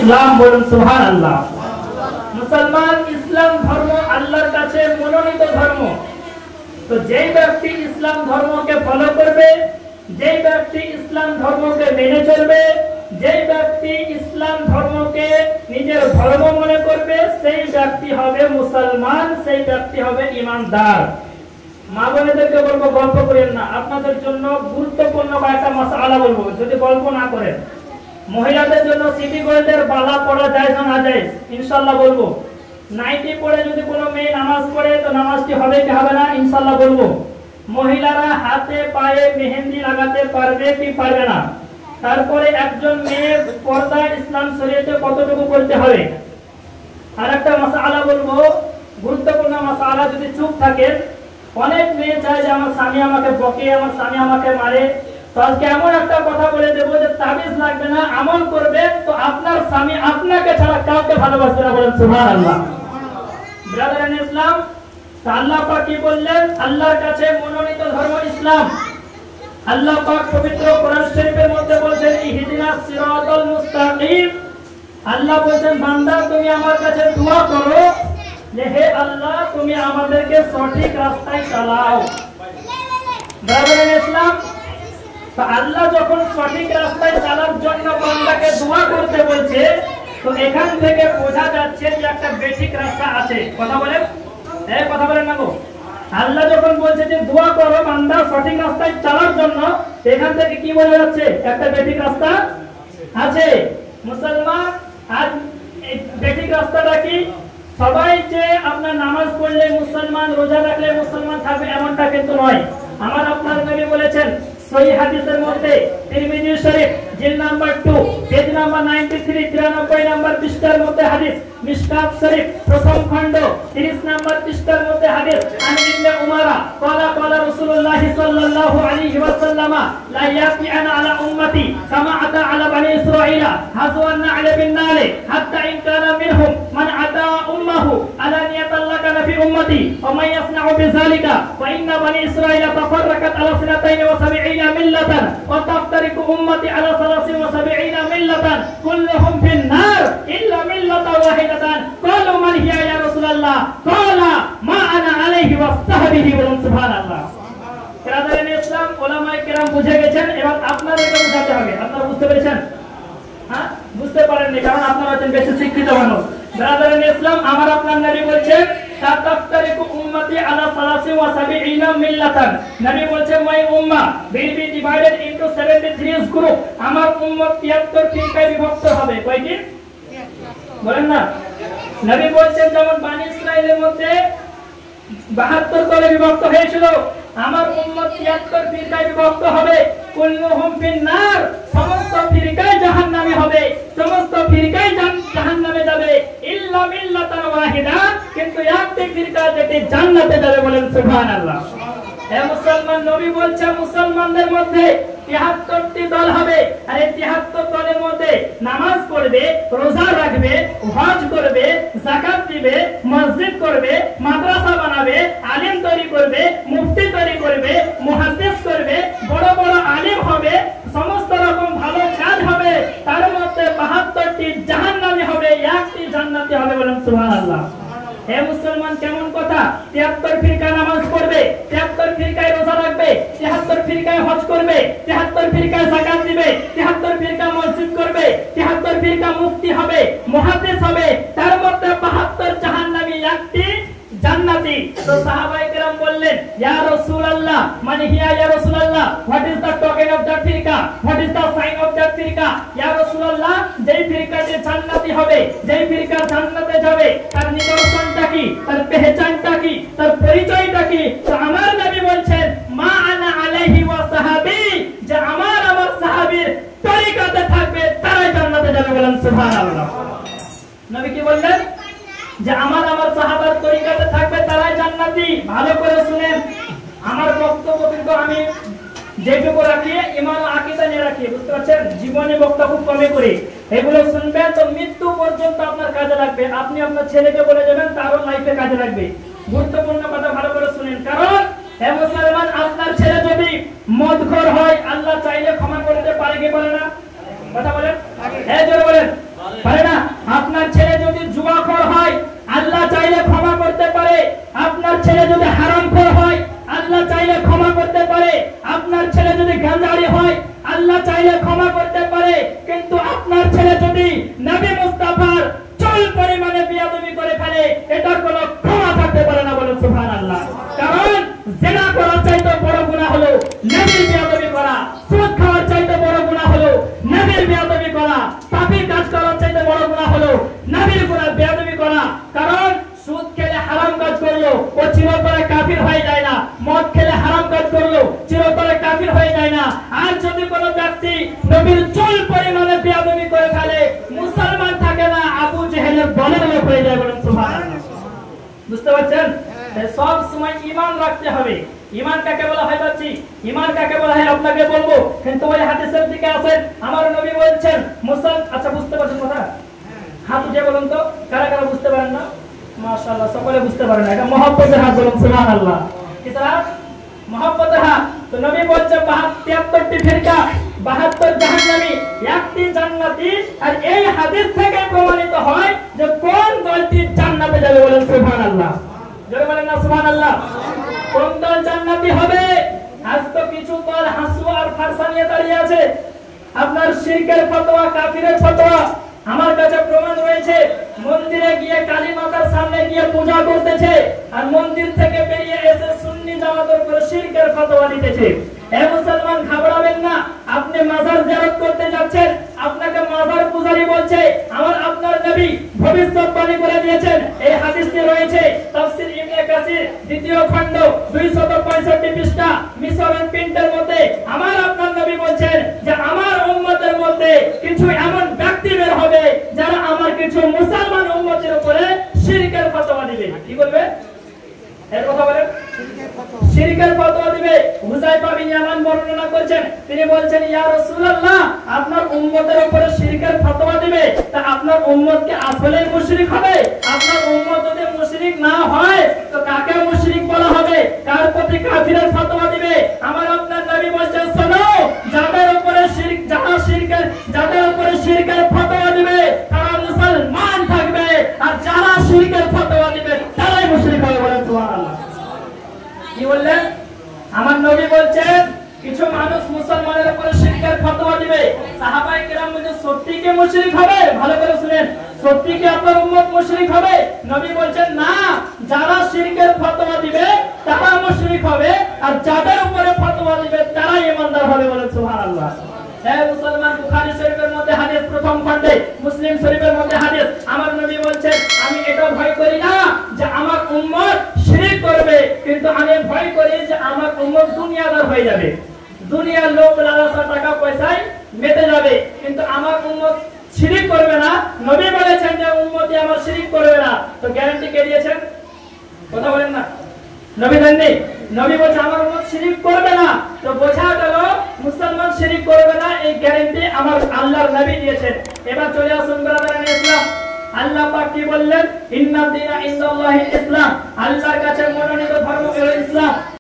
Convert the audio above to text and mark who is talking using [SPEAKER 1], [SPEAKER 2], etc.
[SPEAKER 1] ইসলাম, বলুন সুবহানাল্লাহ। মুসলমান ইসলাম ধর্ম আল্লাহর কাছে মনোনীত ধর্ম। তো যেই ব্যক্তি ইসলাম ধর্মকে ফলো করবে, যেই ব্যক্তি ইসলাম ধর্মকে মেনে চলবে, যেই ব্যক্তি ইসলাম ধর্মকে নিজের ধর্ম মনে করবে, সেই ব্যক্তি হবে মুসলমান, সেই ব্যক্তি হবে ঈমানদার। মা বোনেদেরকে বলবো গল্প করেন না, আপনাদের জন্য গুরুত্বপূর্ণ কয়েকটা মাসআলা বলবো, যদি গল্প না করেন। মহিলাদের জন্য সিটি গোল্ডের বালা পড়া যায় না যায়, ইনশাআল্লাহ বলবো। নাইটি পরে যদি কোনো মেয়ে নামাজ পড়ে তো নামাজটি হবে কি হবে না, ইনশাআল্লাহ বলবো। মহিলারা হাতে পায়ে মেহেন্দি লাগাতে পারবে কি পারবে না। তারপরে একজন মেয়ে পর্দা ইসলাম শরীয়তে কতটুকু করতে হবে। আর একটা মাসআলা বলবো, গুরুত্বপূর্ণ মাসআলা, যদি চুপ থাকেন। অনেক মেয়ে চায় যে আমার স্বামী আমাকে বকে, আমার স্বামী আমাকে মারে, তো আজকে এমন একটা কথা বলে দেবো যে তাবিজ লাগবে না, আমল করবে তো আপনার স্বামী আপনাকে ছাড়া কাউকে ভালোবাসবে না, বলেন সুবহানাল্লাহ। ব্রাদার ইন ইসলাম, আল্লাহ পাক কি বললেন? আল্লাহর কাছে মনোনীত ধর্ম ইসলাম। আল্লাহ পাক পবিত্র কোরআন শরীফের মধ্যে বলেন ইহদিনাস সিরাতাল মুস্তাকিম। আল্লাহ বলেন বান্দা তুমি আমার কাছে দোয়া করো যে হে আল্লাহ তুমি আমাদেরকে সঠিক রাস্তায় চালাও। ব্রাদার ইন ইসলাম, তো আল্লাহ যখন সঠিক রাস্তায় চালার জন্য বান্দাকে দোয়া করতে বলছে, তো এখান থেকে বোঝা যাচ্ছে যে একটা বেসিক রাস্তা আছে। কথা বলেন, কথা বলেন না গো। আল্লাহ যখন বলছে যে দোয়া করো বান্দা সঠিক রাস্তায় চালার জন্য, এখান থেকে কি বোঝা যাচ্ছে? একটা বেসিক রাস্তা আছে। মুসলমান আজ এই বেসিক রাস্তাটা কি? সবাই যে আপনার নামাজ পড়লে মুসলমান, রোজা রাখলে মুসলমান থাকবে এমনটা কিন্তু নয়। আমার আপনার নবী বলেছেন সহিহ হাদিসের মধ্যে, তিরমিজি শরীফ জিলদ নাম্বার 2 পেজ নাম্বার 93 93 নাম্বার পৃষ্ঠার মধ্যে হাদিস, মিশকাত শরীফ প্রথম খণ্ড 30 নাম্বার পৃষ্ঠার মধ্যে হাদিস, আন ইবনে উমারা ক্বালা ক্বালা রাসূলুল্লাহ সাল্লাল্লাহু আলাইহি ওয়াসাল্লাম লা ইয়াতিয়ানা আলা উম্মতি কামা আতা আলা বনি ইসরাঈলা হাযওয়ান আলা বিন নালে হাত্তা ইন কানা মিনহুম মান আতা উম্মাহু আলা নিয়াতাল্লাকা ফি উম্মতি ওয়া মান ইয়াসনাউ বিযালিকা ওয়া ইন্না বনি ইসরাঈলা তাফাররাকাত আলা 72 মিল্লাতান ওয়া তাফতারিকু উম্মতি আলা 73 মিল্লাতান কুল্লুহুম ফিন নার ইল্লা মিল্লাতান ওয়াহিদাতান ক্বালু মান হিয়া ইয়া রাসূলুল্লাহ ক্বালা মা আনা আলাইহি ওয়া সাহবিহি ওয়া সুবহানাল্লাহ। ব্রাদার ইসলাম, উলামায়ে কেরাম বুঝে গেছেন, এবার আপনাদেরকে বুঝাতে হবে। আপনারা বুঝতে পেরেছেন? হ্যাঁ, বুঝতে পারেননি কারণ আপনারা হচ্ছেন বেশি শিক্ষিত মানুষ। ব্রাদার ইসলাম, আমার আপনার নবী বলেছেন তাফতারিকু উম্মতি আলা 73 মিল্লাতান। নবী বলেছেন মাই উম্মাহ will be divided into 73 group। আমার উম্মত 73 ফিরকায় বিভক্ত হবে। কয়টি বলেন না? নবী বলেছেন যেমন বনি ইসরাইলের মধ্যে 72 দলে বিভক্ত হয়েছিল, আমার উম্মত 73 ফিরকায় বিভক্ত হবে। কুল্লুহুম ফিন নার, সমস্ত ফিরকায় জাহান্নামী হবে, সমস্ত ফিরকায় জাহান্নামে যাবে, ইল্লা মিল্লাতান ওয়াহিদা, কিন্তু একটি ফিরকা যেটি জান্নাতে যাবে, বলেন সুবহানাল্লাহ। হে মুসলমান, নবী বলছেন মুসলমানদের মধ্যে 73টি দল হবে, আর এই 73 দলের মধ্যে নামাজ পড়বে, রোজা রাখবে, হজ করবে, যাকাত দিবে, মসজিদ করবে, মাদ্রাসা বানাবে, আলেম তৈরি করবে, মুফতি তৈরি করবে, মুহাদ্দিস করবে, বড় বড় আলেম হবে, সমস্ত রকম ভালো কাজ হবে, তার মধ্যে 72টি জাহান্নামী হবে, একটি জান্নাতি হবে, বলেন সুবহানাল্লাহ। হে মুসলমান, কেমন কথা? 73 ফিরকা নামাজ পড়বে, 73 ফিরকায় রোজা রাখবে, 73 ফিরকায় হজ করবে, 73 ফিরকায় যাকাত দিবে, 73 ফিরকা মসজিদ করবে, 73 ফিরকা মুফতি হবে, মুহাদ্দিস হবে, তার মধ্যে 72 জাহান্নামী, একটি জান্নাতি। তো সাহাবায়ে কেরাম বললেন ইয়া রাসূলুল্লাহ মান হিয়া ইয়া রাসূলুল্লাহ, what is the token of that ফিরকা, what is the sign of that ফিরকা। ইয়া রাসূলুল্লাহ, যেই ফিরকাতে জান্নাতি হবে, যেই ফিরকা জান্নাতে যাবে, তার নিদর্শনটা কি, তার পেহচানটা কি, তার পরিচয়টা কি? তো আমার নবী বলছেন মা আনা আলাইহি ওয়া সাহাবী, যে আমার সাহাবীর তরিকাতে থাকবে তারাই জান্নাতে যাবে, বলেন সুবহানাল্লাহ। নবী কি বললেন? যে আমার সাহাবার তরিকাতে থাকবে তারাই জান্নাতি। ভালো করে শুনেন, আমার বক্তব্য কিন্তু আমি যেটুকু রাখি ঈমান ও আকীদা নিয়ে রাখি, বুঝতে পারছেন? জীবনে বক্তব্য খুব কমই করি। এগুলো শুনবেন তো মৃত্যু পর্যন্ত আপনার কাজে লাগবে। আপনি আপনার ছেলেকে বলে যাবেন, তারও লাইফে কাজে লাগবে। গুরুত্বপূর্ণ কথা ভালো করে শুনেন, কারণ হে মুসলমান, আপনার ছেলে যদি মদখোর হয়, আল্লাহ চাইলে ক্ষমা করতে পারে কি পারে না? কথা বলেন, হ্যাঁ জোরে বলেন, পারে না? নবী মুস্তাফার চুল পরিমাণে বিয়াদবি করে ফেলে, এটার কোনো ক্ষমা থাকতে পারে না, বলেন সুবহানাল্লাহ। কারণ জিনা করার চাইতে বড় গুনাহ হলো নবীর বিয়াদবি করা, সুদ খাওয়ার চাইতে বড় গুনাহ হলো নবীর বিয়াদবি করা, পাপের কাজ করার চাইতে বড় গুনাহ হলো নবীর বিয়াদবি করা। কারণ সুদ খেলে হারাম কাজ করলো, ও চিরতরে কাফির হয়ে যায় না। মদ খেলে হারাম কাজ করলো, চিরতরে কাফির হয়ে যায় না। আর যদি কোনো ব্যক্তি নবীর চুল পরিমাণে বিয়াদবি করে ফেলে, মুসলমান থাকে না, আবু জেহেলের দলের লোক হয়ে যায়, বলেন সুবহানাল্লাহ। বুঝতে পারছেন? সব সময় ঈমান রাখতে হবে। ঈমান কাকে বলা হয় বাচ্চি? ঈমান কাকে বলা হয় আপনাকে বলবো, কিন্তু ওই হাদিসের দিকে আসেন। আমার নবী বলছেন আচ্ছা বুঝতে পারছেন কথা? হাত উঠিয়ে বলুন তো, কারা কারা বুঝতে পারেন না? মাশাআল্লাহ, সকলে বুঝতে পারেন না। এটা মহব্বতের হাত, বলুন সুবহানাল্লাহ। কি স্যার? মহব্বতের হাত। তো নবী বলছে 73টি ফিরকা, 72 জাহান্নামী, 1টি জান্নাতি। আর এই হাদিস থেকে প্রমাণিত হয় যে কোন দলটি জান্নাতে যাবে, বলেন সুবহানাল্লাহ। জোরে বলেন না সুবহানাল্লাহ। কোন দল জান্নাতি হবে? আজ তো কিছু দল হাসু আর ফারসা নিয়ে দাঁড়িয়ে আছে। আপনার শিরকের ফতোয়া, কাফিরের ফতোয়া। আমার কাছে প্রমাণ রয়েছে, মন্দিরে গিয়ে কালী মাতার সামনে গিয়ে পূজা করতেছে, আর মন্দির থেকে বেরিয়ে এসে সুন্নি জামাতের উপর শিরকের ফতোয়া দিতেছে। হে মুসলমান, ঘাবড়াবেন না। আপনি মাজার জিয়ারত করতে যাচ্ছেন, আপনাকে মাজার পূজারী বলছে আমার আপনার নবী ভবিষ্যৎবাণী করে দিয়েছেন। এই হাদিসটি রয়েছে তাফসীর ইবনে কাসির 2য় খণ্ড 265 পৃষ্ঠা মিশরের প্রিন্টের মধ্যে। আমার আপনার নবী বলছেন যে আমার উম্মতের মধ্যে কিছু এমন ব্যক্তি বের হবে যারা আমার কিছু মুসলমান উম্মতের উপরে শিরকের ফতোয়া দিবে। কি বলবে? এর কথা বলেন, শিরকের ফতোয়া দিবে। হুযায়ফা বিন ইয়ামান বর্ণনা করেছেন, তিনি বলছেন ইয়া রাসূলুল্লাহ, আপনার উম্মতের উপরে শিরকের ফতোয়া দিবে, তা আপনার উম্মত কি আসলেই মুশরিক হবে? আপনার উম্মত যদি মুশরিক না হয় তো কাকে মুশরিক বলা হবে? কার প্রতি কাফিরের ফতোয়া দিবে? আমার আপনার নবী বলেন শোনো, যাদের উপরে শিরকের ফতোয়া দিবে তারা মুসলমান থাকবে, আর যারা শিরকের ফতোয়া দিবে তারাই মুশরিক হবে, বলেন সুবহানাল্লাহ। কি বললেন? আমার নবী বলছেন কিছু মানুষ মুসলমানের উপরে শিরকের ফতোয়া দিবে। সাহাবায়ে কেরাম বলেন সত্যি কি মুশরিক হবে? ভালো করে শুনেন, সত্যি কি আপনার উম্মত মুশরিক হবে? নবী বলছেন না, যারা শিরকের ফতোয়া দিবে তারা মুশরিক হবে, আর যাদের উপরে ফতোয়া দিবে তারা ঈমানদার হবে, বলেন সুবহানাল্লাহ। হে মুসলমান, বুখারী শরীফের মধ্যে হাদিস, প্রথম খণ্ডে, মুসলিম শরীফের মধ্যে হাদিস। আমার নবী বলছেন আমি এটা ভয় করি না যে আমার উম্মত শিরক করবে, কিন্তু আমি ভয় করি যে আমার উম্মত দুনিয়াদার হয়ে যাবে, দুনিয়ার লোভ লালসা টাকা পয়সায় মেতে যাবে, কিন্তু আমার উম্মত শিরক করবে না। নবী বলেছেন যে উম্মতি আমার শিরক করবে না, তো গ্যারান্টি কে দিয়েছেন? কথা বলেন না। নবী দেননি? নবী বলছে আমার উম্মত শিরক করবে না, তো বোঝা গেল মুসলমান শিরক করবে না, এই গ্যারান্টি আমার আল্লাহর নবী দিয়েছেন। এবার চলে আসুন ব্রাদারান ইসলাম। আল্লাহ পাক কি বললেন? ইন্নাদ দীনা ইনদাল্লাহিল ইসলাম, আল্লাহর কাছে মনোনীত ধর্ম হলো ইসলাম।